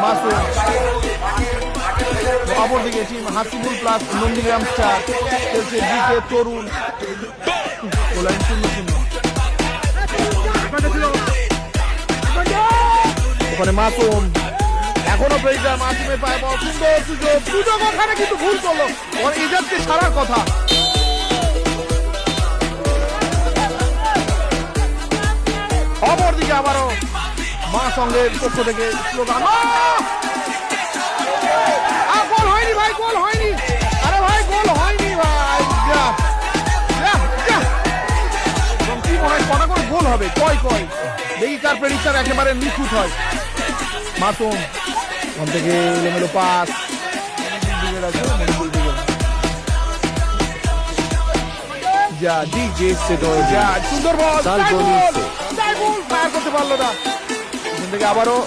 মাসুম, অপরদিকে team Hasibul plus Nandigram star খেলছে GK তরুণ। গোলাইন 0-0। ওখানে মাসুম, এখনো প্রেসার, মাসুমের পায়ে বল, সুন্দর সুযোগ, সুযোগ ওখানে কিন্তু ভুল করলো, ওর ইজাদকে ছাড়ার কথা। অপরদিকে আবারও মা সঙ্গের পক্ষ থেকে স্লোগান, গোল হয়নি ভাই, গোল হয়নি, আরে ভাই গোল হয়নি ভাই। কি মনে হয় কটা করে গোল হবে? কয় কয় দেখি কার প্রেডিকশন একেবারে নিখুঁত হয়। মাসুম ওখান থেকে এলোমেলো পাস, সুন্দর বল, ফায়ার করতে পারলো না। এখান থেকে আবারও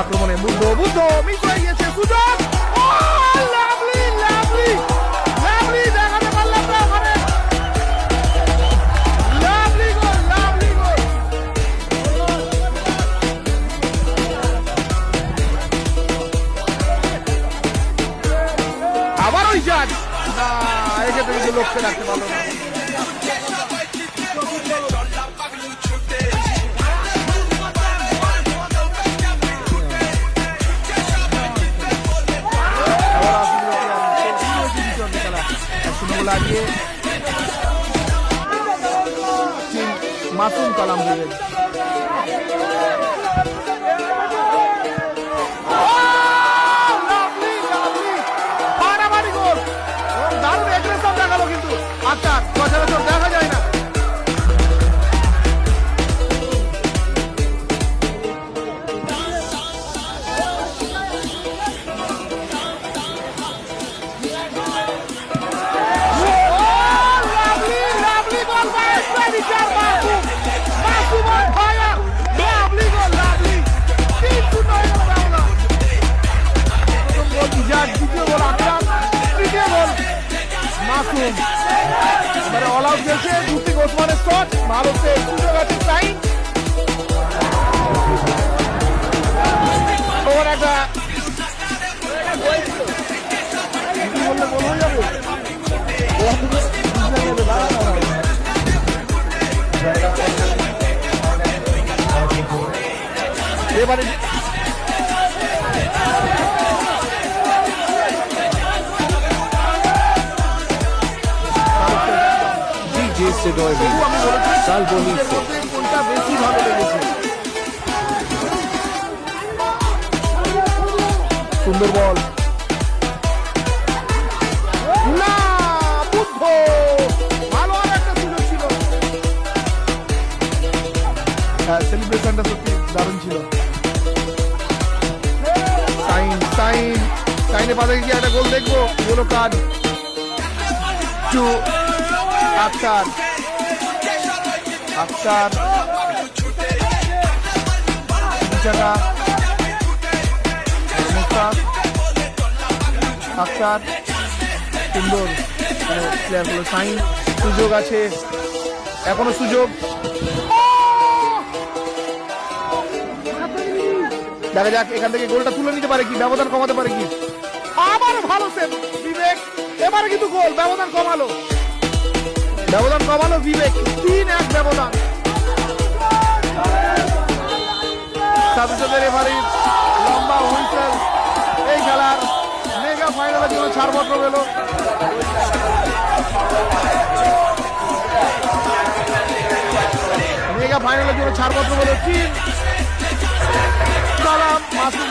আক্রমণে বুদ্ধ মিস হয়ে গেছে সুযোগ, দেখাতে পারলাম না ওখানে। লাভলি গোল, লাভলি গোল। আবার ওই জাজ না, এক্ষেত্রে কিন্তু লক্ষ্যে রাখতে পারলো না। লাগিয়ে মাসুম কালাম দিলেন। দারুণ এগ্রেশন দেখালো কিন্তু আক্তার, সচরাচর দেখা যায় না। এবারে অল আউট খেলছে, দুটি ওসমানের শট, ভালো সে সুযোগ আছে সাইন। ওর একটা বললে গোল হয়ে যাবে। এবারে কোনটা বেশি ভালো লেগেছে? সুন্দর বল না, বুদ্ধ ভালো, আর একটা সুযোগ ছিল। সেলিব্রেশনটা সত্যি দারুণ ছিল। সাইনে পাশে গিয়ে একটা গোল দেখবো, গোল কার্ড টু আক্তার। আক্তার সুন্দর প্লেয়ার গুলো। সাইন, সুযোগ আছে, এখনো সুযোগ, দেখা যাক এখান থেকে গোলটা তুলে নিতে পারে কি, ব্যবধান কমাতে পারে কি। আবার ভালো সেভ বিবেক, এবারে কিন্তু গোল, ব্যবধান কমালো বিবেক, 3-1 ব্যবধান। সাবিসদের এবারের লম্বা হুইসেল এই খেলার মেগা ফাইনালের জন্য ছাড়পত্র পেল। টিম কালাম মাসুম।